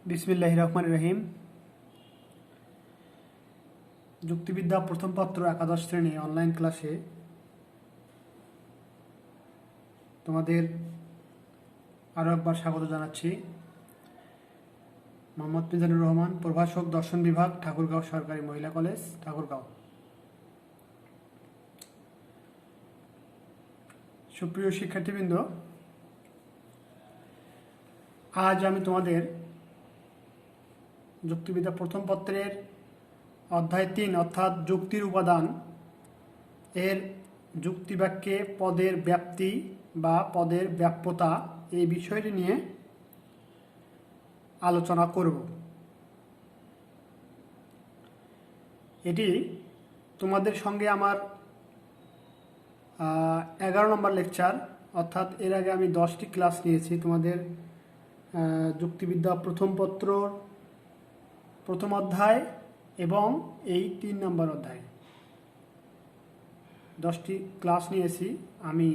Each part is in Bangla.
বিসমিল্লাহির রহমানির রহিম। যুক্তিবিদ্যা প্রথম পত্র একাদশ শ্রেণী অনলাইন ক্লাসে তোমাদের আরও একবার স্বাগত জানাচ্ছি। মোহাম্মদ মিজানুর রহমান, প্রভাষক, দর্শন বিভাগ, ঠাকুরগাঁও সরকারি মহিলা কলেজ, ঠাকুরগাঁও। সুপ্রিয় শিক্ষার্থীবৃন্দ, আজ আমি তোমাদের যুক্তিবিদ্যা প্রথম পত্রের অধ্যায় ৩ অর্থাৎ যুক্তির উপাদান এর যুক্তিবাক্যে পদের ব্যাপ্তি বা পদের ব্যাপ্যতা এই বিষয়টি নিয়ে আলোচনা করব। এটি তোমাদের সঙ্গে আমার 11 নম্বর লেকচার, অর্থাৎ এর আগে আমি 10টি ক্লাস নিয়েছি তোমাদের যুক্তিবিদ্যা প্রথম পত্র প্রথম অধ্যায় এবং এই 3 নম্বর অধ্যায় 10টি ক্লাস নিয়েছি। আমি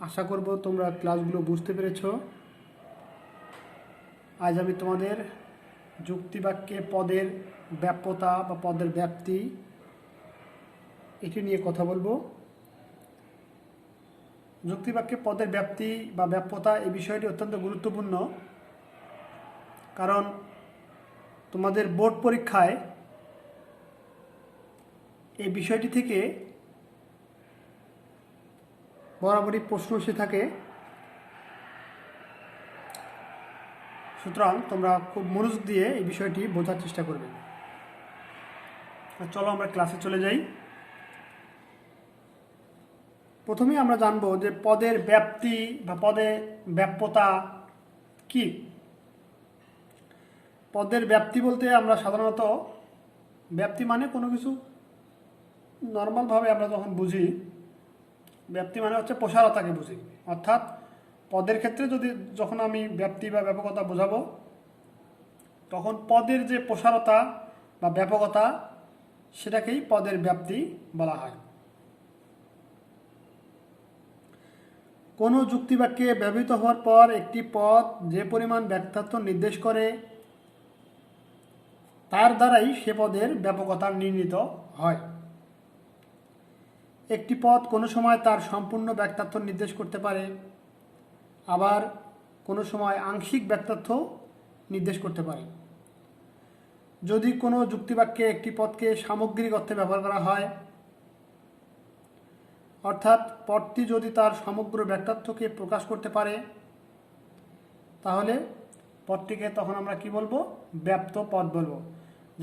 আশা করব তোমরা ক্লাসগুলো বুঝতে পেরেছ। আজ আমি তোমাদের যুক্তিবাক্যে পদের ব্যাপ্যতা বা পদের ব্যাপ্তি এটি নিয়ে কথা বলবো। যুক্তিবাক্যে পদের ব্যাপ্তি বা ব্যাপ্যতা এই বিষয়টি অত্যন্ত গুরুত্বপূর্ণ, কারণ তোমাদের বোর্ড পরীক্ষায় এই বিষয়টি থেকে বরাবরই প্রশ্ন এসে থাকে। সুতরাং তোমরা খুব মনোযোগ দিয়ে এই বিষয়টি বোঝার চেষ্টা করবে। চলো আমরা ক্লাসে চলে যাই। প্রথমেই আমরা জানবো যে পদের ব্যাপ্তি বা পদের ব্যাপ্যতা কি। পদের ব্যাপ্তি বলতে আমরা সাধারণত ব্যাপ্তি মানে কোনো কিছু নর্মালভাবে আমরা যখন বুঝি, ব্যাপ্তি মানে হচ্ছে প্রসারতাকে বুঝি। অর্থাৎ পদের ক্ষেত্রে যখন আমি ব্যাপ্তি বা ব্যাপকতা বোঝাবো, তখন পদের যে প্রসারতা বা ব্যাপকতা সেটাকেই পদের ব্যাপ্তি বলা হয়। কোনো যুক্তিবাক্যে ব্যবহৃত হওয়ার পর একটি পদ যে পরিমাণ ব্যাখ্যার্থ নির্দেশ করে তার দ্বারাই সে পদের ব্যাপকতা নির্ণীত হয়। একটি পদ কোনো সময় তার সম্পূর্ণ ব্যাখ্যার্থ নির্দেশ করতে পারে, আবার কোনো সময় আংশিক ব্যাখ্যার্থ নির্দেশ করতে পারে। যদি কোনো যুক্তিবাক্যে একটি পদকে সামগ্রিক অর্থে ব্যবহার করা হয়, অর্থাৎ পদটি যদি তার সমগ্র ব্যাখ্যার্থকে প্রকাশ করতে পারে, তাহলে পদটিকে তখন আমরা কি বলবো? ব্যাপ্ত পদ বলবো।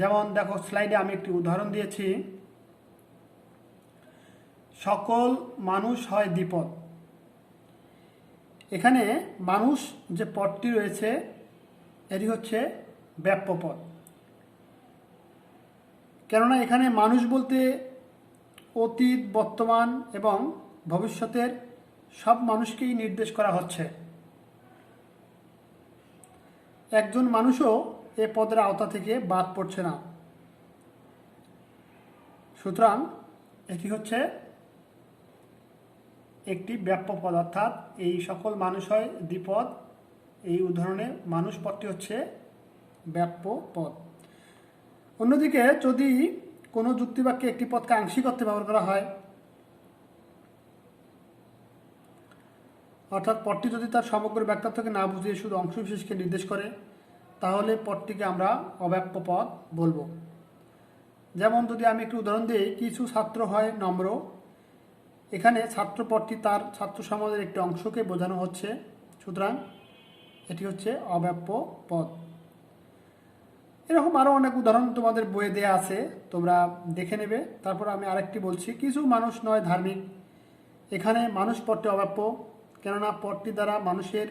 যেমন দেখো স্লাইডে আমি একটি উদাহরণ দিয়েছি, সকল মানুষ হয় দ্বিপদ। এখানে মানুষ যে পদটি রয়েছে এটি হচ্ছে ব্যাপ্য পদ, কেননা এখানে মানুষ বলতে অতীত, বর্তমান এবং ভবিষ্যতের সব মানুষকেই নির্দেশ করা হচ্ছে। একজন মানুষও এ পদের আওতা থেকে বাদ পড়ছে না। সুতরাং এটি হচ্ছে একটি ব্যাপ্য পদ, অর্থাৎ এই সকল মানুষ হয় দ্বিপদ। এই উদাহরণে মানুষ পদটি হচ্ছে ব্যাপ্য পদ। অন্যদিকে যদি কোনো যুক্তিবাক্যে একটি পদকে আংশিক অর্থে ব্যবহার করা হয়, অর্থাৎ পদটি যদি তার সমগ্র ব্যাখ্যার্থকে না বুঝিয়ে শুধু অংশবিশেষকে নির্দেশ করে, তাহলে পদটিকে আমরা অব্যাপ্য পদ বলবো। যেমন যদি আমি একটু উদাহরণ দিই, কিছু ছাত্র হয় নম্র। এখানে ছাত্র পদটি তার ছাত্র সমাজের একটি অংশকে বোঝানো হচ্ছে, সুতরাং এটি হচ্ছে অব্যাপ্য পদ। এরকম আরও অনেক উদাহরণ তোমাদের বইয়ে দেয়া আছে, তোমরা দেখে নেবে। তারপর আমি আরেকটি বলছি, কিছু মানুষ নয় ধার্মিক। এখানে মানুষ পদটি অব্যাপ্য, কেননা পদটি দ্বারা মানুষের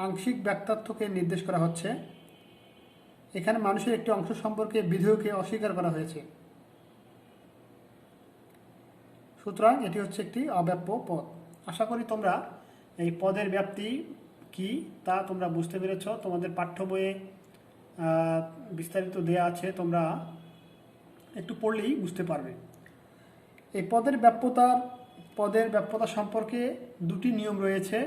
আংশিক ব্যাখ্যার্থকে নির্দেশ করা হচ্ছে। এখানে মানুষের একটি অংশ সম্পর্কে বিধেয়কে অস্বীকার করা হয়েছে, সুতরাং এটি হচ্ছে একটি অব্যাপ্য পদ। আশা করি তোমরা এই পদের ব্যাপ্তি কি তা তোমরা বুঝতে পেরেছ। তোমাদের পাঠ্য বইয়ে বিস্তারিত দেয়া আছে, তোমরা একটু পড়লেই বুঝতে পারবে। এই পদের ব্যাপ্যতা সম্পর্কে দুটি নিয়ম রয়েছে।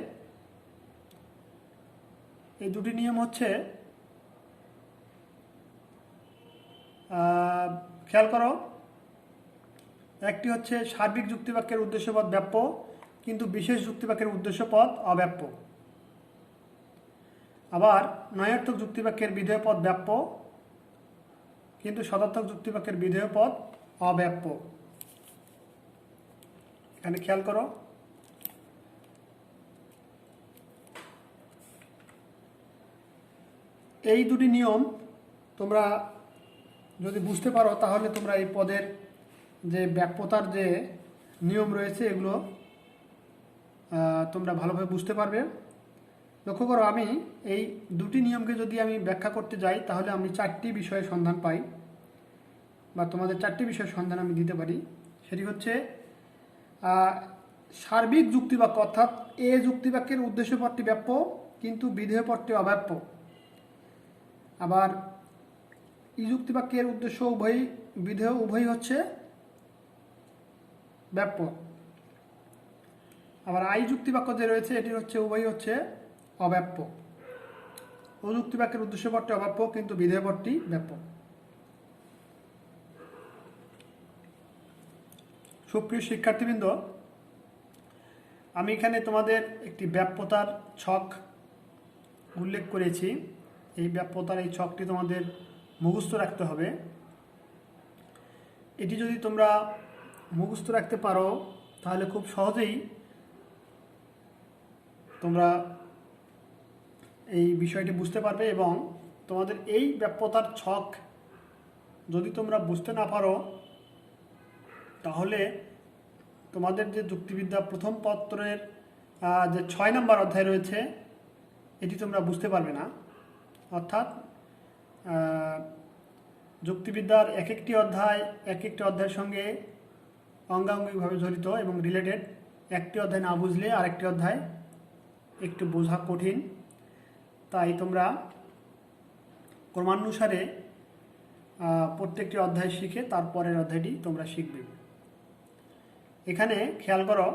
এই দুটি নিয়ম হচ্ছে, খেয়াল করো, একটি হচ্ছে সার্বিক যুক্তিবাক্যের উদ্দেশ্যপদ ব্যাপ্য কিন্তু বিশেষ যুক্তিবাক্যের উদ্দেশ্যপদ অব্যাপ্য। আবার নয়ার্থক যুক্তিবাক্যের বিধেয় পদ ব্যাপ্য কিন্তু সদার্থক যুক্তিবাক্যের বিধেয় পদ অব্যাপ্য। এখানে খেয়াল করো, এই দুটি নিয়ম তোমরা যদি বুঝতে পারো তাহলে তোমরা এই পদের যে ব্যাপ্যতার যে নিয়ম রয়েছে এগুলো তোমরা ভালোভাবে বুঝতে পারবে। লক্ষ্য করো, আমি এই দুটি নিয়মকে যদি আমি ব্যাখ্যা করতে যাই তাহলে আমি 4টি বিষয়ের সন্ধান পাই বা তোমাদের 4টি বিষয়ের সন্ধান আমি দিতে পারি। সেটি হচ্ছে সার্বিক যুক্তিবাক্য, অর্থাৎ এ যুক্তিবাক্যের উদ্দেশ্যপদটি ব্যাপ্য কিন্তু বিধেয় পদটি অব্যাপ্য। আবার ই যুক্তিবাক্যের উদ্দেশ্য উভয় বিধেয় উভয়ই হচ্ছে ব্যাপ্য। আবার আই যুক্তিবাক্য যে রয়েছে এটি হচ্ছে উভয়ই হচ্ছে অব্যাপ্য। ও যুক্তিবাক্যের উদ্দেশ্যপদটি অব্যাপ্য কিন্তু বিধেয় পদটি ব্যাপ্য। সুপ্রিয় শিক্ষার্থীবৃন্দ, আমি এখানে তোমাদের একটি ব্যাপ্যতার ছক উল্লেখ করেছি। এই ব্যাপ্যতার এই ছকটি তোমাদের মুখস্থ রাখতে হবে। এটি যদি তোমরা মুখস্থ রাখতে পারো তাহলে খুব সহজেই তোমরা এই বিষয়টি বুঝতে পারবে এবং তোমাদের এই ব্যাপ্যতার ছক যদি তোমরা বুঝতে না পারো তাহলে তোমাদের যে যুক্তিবিদ্যা প্রথম পত্রের যে 6 নম্বর অধ্যায় রয়েছে এটি তোমরা বুঝতে পারবে না। অর্থাৎ যুক্তিবিদ্যার এক একটি অধ্যায়ের সঙ্গে অঙ্গাঙ্গিভাবে জড়িত এবং রিলেটেড। একটি অধ্যায় না বুঝলে আরেকটি অধ্যায় একটু বোঝা কঠিন। তাই তোমরা ক্রমানুসারে প্রত্যেকটি অধ্যায় শিখে তারপরের অধ্যায়টি তোমরা শিখবে। এখানে খেয়াল করো,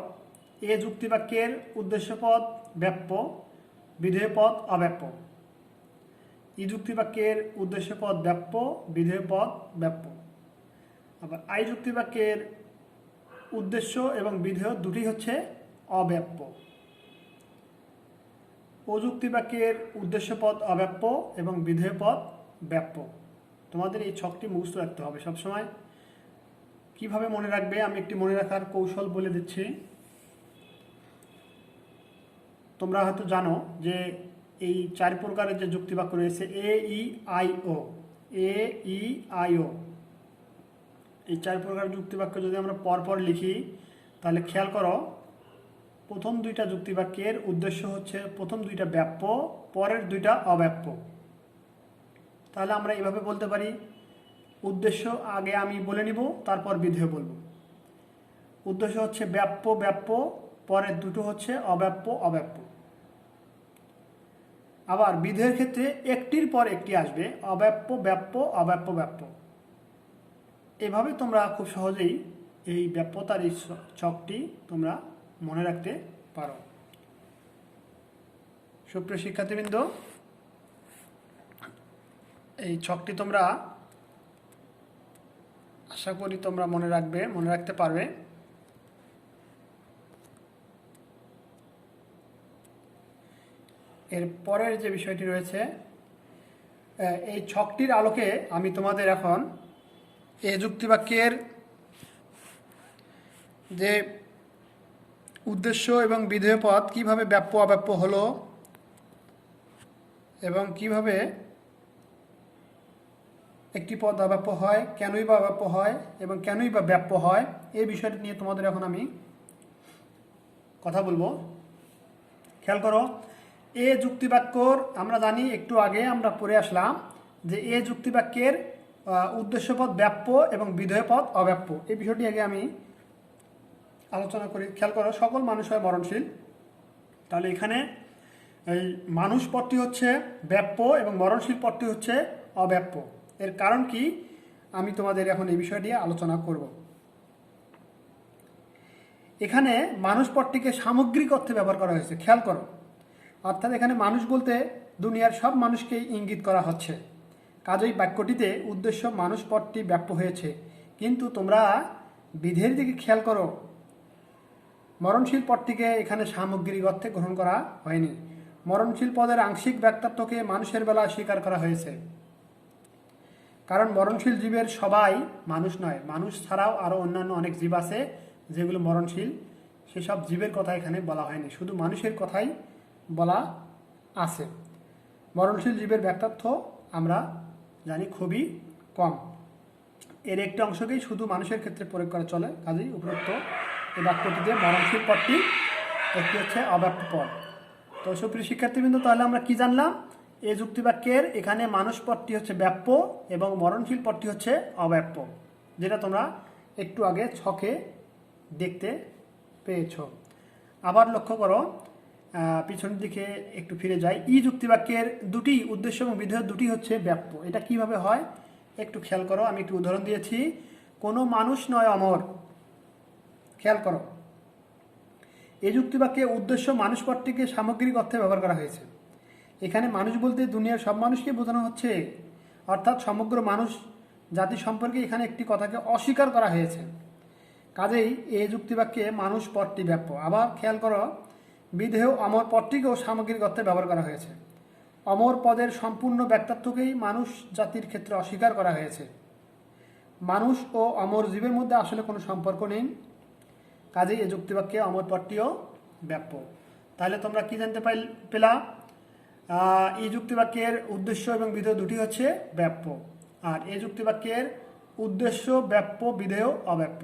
এ যুক্তিবাক্যের উদ্দেশ্যপদ ব্যাপ্য, বিধেয় পদ অব্যাপ্য। ই যুক্তিবাক্যের উদ্দেশ্যপদ ব্যাপ্য, বিধেয় পদ ব্যাপ্য। আবার আই যুক্তিবাক্যের উদ্দেশ্য এবং বিধেয় দুটি হচ্ছে অব্যাপ্য। ও যুক্তিবাক্যের উদ্দেশ্যপদ অব্যাপ্য এবং বিধেয় পদ ব্যাপ্য। তোমাদের এই ছকটি মুখস্থ রাখতে হবে সবসময়। কিভাবে মনে রাখবে আমি একটি মনে রাখার কৌশল বলে দিচ্ছি। তোমরা হয়তো জানো যে এই 4 প্রকারের যে যুক্তিবাক্য রয়েছে এ E I O, A E I O, এই 4 প্রকারের যুক্তিবাক্য যদি আমরা পরপর লিখি তাহলে খেয়াল করো, প্রথম 2টা যুক্তিবাক্যের উদ্দেশ্য হচ্ছে প্রথম 2টা ব্যাপ্য, পরের 2টা অব্যাপ্য। তাহলে আমরা এভাবে বলতে পারি, উদ্দেশ্য আগে আমি বলে নিব তারপর বিধেয় বলবো। উদ্দেশ্য হচ্ছে ব্যাপ্য ব্যাপ্য, পরের দুটো হচ্ছে অব্যাপ্য অব্যাপ্য। আবার বিধেয়ের ক্ষেত্রে একটির পর একটি আসবে, অব্যাপ্য ব্যাপ্য অব্যাপ্য ব্যাপ্য। এভাবে তোমরা খুব সহজেই এই ব্যাপ্যতার এই ছকটি তোমরা মনে রাখতে পারো। সুপ্রিয় শিক্ষার্থীবৃন্দ, এই ছকটি তোমরা আশা করি তোমরা মনে রাখতে পারবে। এর পরের যে বিষয়টি রয়েছে, এই ছকটির আলোকে আমি তোমাদের এখন এ যুক্তিবাক্যের যে উদ্দেশ্য এবং বিধেয় পদ কিভাবে ব্যাপ্য অব্যাপ্য হলো এবং কিভাবে একটি পদ অব্যাপ্য হয়, কেনই বা অব্যাপ্য হয় এবং কেনই বা ব্যাপ্য হয়, এই বিষয়টি নিয়ে তোমাদের এখন আমি কথা বলবো। খেয়াল করো, এ যুক্তিবাক্যর আমরা জানি, একটু আগে আমরা পড়ে আসলাম যে এ যুক্তিবাক্যের উদ্দেশ্যপদ ব্যাপ্য এবং বিধেয় পদ অব্যাপ্য। এই বিষয়টি আগে আমি আলোচনা করি। খেয়াল করো, সকল মানুষ হয় মরণশীল। তাহলে এখানে এই মানুষ পদটি হচ্ছে ব্যাপ্য এবং মরণশীল পদটি হচ্ছে অব্যাপ্য। এর কারণ কি আমি তোমাদের এখন এই বিষয় নিয়ে আলোচনা করব। এখানে মানুষ পদটিকে সামগ্রিক অর্থে ব্যবহার করা হয়েছে। খেয়াল করো, অর্থাৎ এখানে মানুষ বলতে দুনিয়ার সব মানুষকেই ইঙ্গিত করা হচ্ছে। কাজেই বাক্যটিতে উদ্দেশ্য মানুষ পদটি ব্যাপ্য হয়েছে। কিন্তু তোমরা বিধের দিকে খেয়াল করো, মরণশীল পদটিকে এখানে সামগ্রিক অর্থে গ্রহণ করা হয়নি। মরণশীল পদের আংশিক ব্যক্তাত্বকে মানুষের বেলা স্বীকার করা হয়েছে, কারণ মরণশীল জীবের সবাই মানুষ নয়। মানুষ ছাড়াও আরও অন্যান্য অনেক জীব আছে যেগুলো মরণশীল, সেসব জীবের কথা এখানে বলা হয়নি, শুধু মানুষের কথাই বলা আছে। মরণশীল জীবের ব্যক্তার্থ আমরা জানি খুবই কম, এর একটি অংশকেই শুধু মানুষের ক্ষেত্রে প্রয়োগ করা চলে। কাজেই উপরোক্ত এই বাক্যটিতে মরণশীল পদটি একটি হচ্ছে অব্যাপ্য পদ। তো সুপ্রিয় শিক্ষার্থীবৃন্দ, তাহলে আমরা কি জানলাম? এই যুক্তিবাক্যের এখানে মানুষ পদটি হচ্ছে ব্যাপ্য এবং মরণশীল পদটি হচ্ছে অব্যাপ্য, যেটা তোমরা একটু আগে ছকে দেখতে পেয়েছ। আবার লক্ষ্য করো, পিছনের দিকে একটু ফিরে যাই। ই যুক্তিবাক্যের দুটি উদ্দেশ্য এবং বিধেয় দুটি হচ্ছে ব্যাপ্য। এটা কিভাবে হয় একটু খেয়াল করো। আমি একটু উদাহরণ দিয়েছি, কোনো মানুষ নয় অমর। খেয়াল করো, এই যুক্তিবাক্যে উদ্দেশ্য মানুষ পদটিকে সামগ্রিক অর্থে ব্যবহার করা হয়েছে। এখানে মানুষ বলতে দুনিয়ার সব মানুষকে বোঝানো হচ্ছে, অর্থাৎ সমগ্র মানুষ জাতি সম্পর্কে এখানে একটি কথাকে অস্বীকার করা হয়েছে। কাজেই এই যুক্তিবাক্যে মানুষ পদটি ব্যাপ্য। আবার খেয়াল করো, বিধেয় অমর পদটিকেও সামগ্রিক অর্থে ব্যবহার করা হয়েছে। অমর পদের সম্পূর্ণ ব্যক্তাত্বকেই মানুষ জাতির ক্ষেত্রে অস্বীকার করা হয়েছে। মানুষ ও অমর জীবের মধ্যে আসলে কোনো সম্পর্ক নেই। কাজেই এই যুক্তিবাক্যে অমর পদটিও ব্যাপ্য। তাহলে তোমরা কি জানতে পেলা? এই যুক্তিবাক্যের উদ্দেশ্য এবং বিধেয় দুটি হচ্ছে ব্যাপ্য, আর এই যুক্তিবাক্যের উদ্দেশ্য ব্যাপ্য, বিধেয় অব্যাপ্য।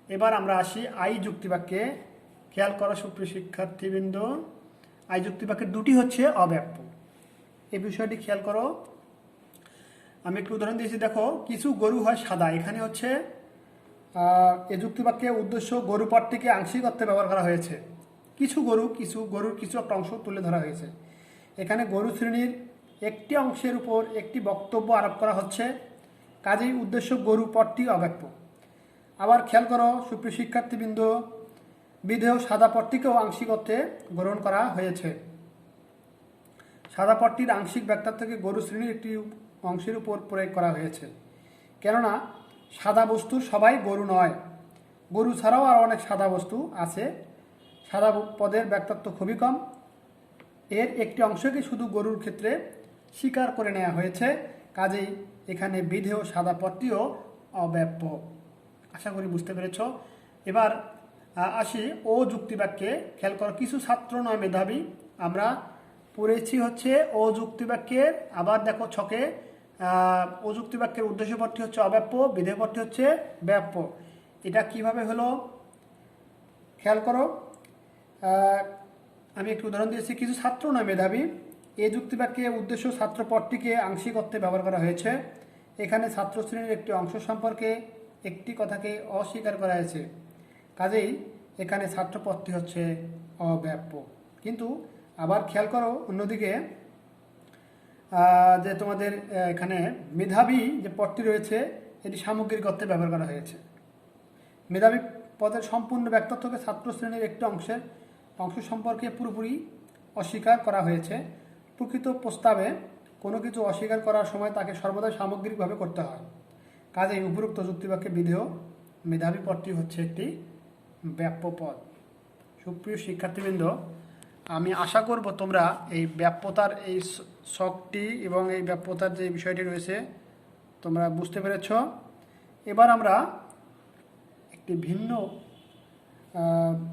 এবার আমরা আসি আই যুক্তিবাক্যে। খেয়াল করো সুপ্রিয় শিক্ষার্থীবৃন্দ, আই যুক্তিবাক্যের দুটি হচ্ছে অব্যাপ্য। এই বিষয়টি খেয়াল করো। আমি একটু উদাহরণ দিয়েছি, দেখো, কিছু গরু হয় সাদা। এখানে হচ্ছে এই যুক্তিবাক্যে উদ্দেশ্য গরু পদটিকে আংশিক অর্থে ব্যবহার করা হয়েছে। গরুর কিছু একটা অংশ তুলে ধরা হয়েছে। এখানে গরু শ্রেণীর একটি অংশের উপর একটি বক্তব্য আরোপ করা হচ্ছে। কাজেই উদ্দেশ্য গরু পদটি অব্যাপ্য। আবার খেয়াল করো সুপ্রিয় শিক্ষার্থীবৃন্দ, বিধেয় সাদা পদটিকেও আংশিক অর্থে গ্রহণ করা হয়েছে। সাদা পদটির আংশিক ব্যক্তার্থকে গরু শ্রেণীর একটি অংশের উপর প্রয়োগ করা হয়েছে, কেননা সাদা বস্তুর সবাই গরু নয়। গরু ছাড়াও আরও অনেক সাদা বস্তু আছে। সাদা পদের ব্যক্তার্থ খুবই কম, এর একটি অংশকে শুধু গরুর ক্ষেত্রে স্বীকার করে নেওয়া হয়েছে। কাজেই এখানে বিধেয় সাদা পদটিও অব্যাপ্য। আশা করি বুঝতে পেরেছ। এবার আসি ও যুক্তিবাক্যে। খেয়াল করো, কিছু ছাত্র নয় মেধাবী। আমরা পড়েছি হচ্ছে ও যুক্তিবাক্যের, আবার দেখো ছকে, ও যুক্তিবাক্যের উদ্দেশ্য পদটি হচ্ছে অব্যাপ্য, বিধেয় পদটি হচ্ছে ব্যাপ্য। এটা কিভাবে হলো খেয়াল করো। আমি একটু উদাহরণ দিয়েছি, কিছু ছাত্র নয় মেধাবী। এই যুক্তিবাক্যে উদ্দেশ্য ছাত্র পদটিকে আংশিক অর্থে ব্যবহার করা হয়েছে। এখানে ছাত্র শ্রেণীর একটি অংশ সম্পর্কে একটি কথাকে অস্বীকার করা হয়েছে। কাজেই এখানে ছাত্র পদটি হচ্ছে অব্যাপ্য। কিন্তু আবার খেয়াল করো অন্যদিকে, যে তোমাদের এখানে মেধাবী যে পদটি রয়েছে এটি সামগ্রিক অর্থে ব্যবহার করা হয়েছে। মেধাবী পদের সম্পূর্ণ ব্যক্তার্থকে ছাত্র শ্রেণীর একটি অংশ সম্পর্কে পুরোপুরি অস্বীকার করা হয়েছে। প্রকৃত প্রস্তাবে কোনো কিছু অস্বীকার করার সময় তাকে সর্বদা সামগ্রিকভাবে করতে হয়। কাজেই উপরোক্ত যুক্তিবাক্যে বিধেয় মেধাবী পদটি হচ্ছে একটি ব্যাপ্য পদ। সুপ্রিয় শিক্ষার্থীবৃন্দ, আমি আশা করব তোমরা এই ব্যাপ্যতার এই শখটি এবং এই ব্যাপ্যতার যে বিষয়টি রয়েছে তোমরা বুঝতে পেরেছ। এবার আমরা একটি ভিন্ন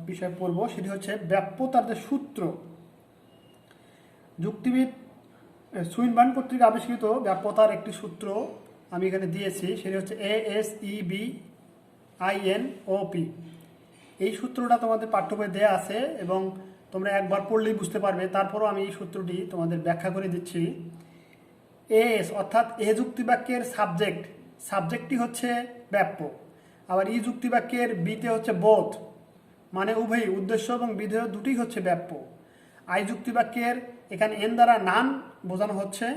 বিষয় পড়ব, সেটি হচ্ছে ব্যাপ্যতার যে সূত্র। যুক্তিবিদ সুইনবার্ন কর্তৃক আবিষ্কৃত ব্যাপ্যতার একটি সূত্র আমি এখানে দিয়েছি, সেটি হচ্ছে ASEBINOP। এই সূত্রটা তোমাদের পাঠ্য বইয়ে দেওয়া আছে এবং তোমরা একবার পড়লেই বুঝতে পারবে। তারপরও আমি এই সূত্রটি তোমাদের ব্যাখ্যা করে দিচ্ছি। এস অর্থাৎ এ যুক্তিবাক্যের সাবজেক্টটি হচ্ছে ব্যাপ্য। আবার ই যুক্তিবাক্যের বিতে হচ্ছে বোথ, মানে উভয়ই উদ্দেশ্য এবং বিধেয় দুটি হচ্ছে ব্যাপ্য। আই যুক্তিবাক্যের এখানে এন দ্বারা নান বোঝানো হচ্ছে।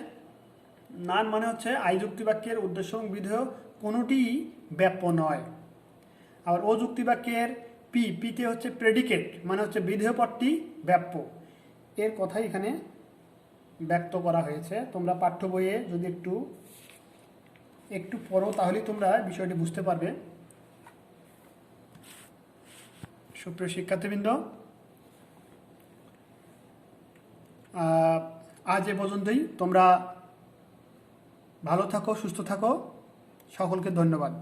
নান মানে হচ্ছে আই যুক্তিবাক্যের উদ্দেশ্য এবং বিধেয় কোনোটিই ব্যাপ্য নয়। আবার ও যুক্তিবাক্যের পিতে হচ্ছে প্রেডিকেট, মানে হচ্ছে বিধেয় পদটি ব্যাপ্য। এর কথাই এখানে ব্যক্ত করা হয়েছে। তোমরা পাঠ্য বইয়ে যদি একটু একটু পড়ো, তাহলেই তোমরা বিষয়টি বুঝতে পারবে। সুপ্রিয় শিক্ষার্থীবৃন্দ, আজ এ পর্যন্তই। তোমরা ভালো থাকো, সুস্থ থাকো। সকলকে ধন্যবাদ।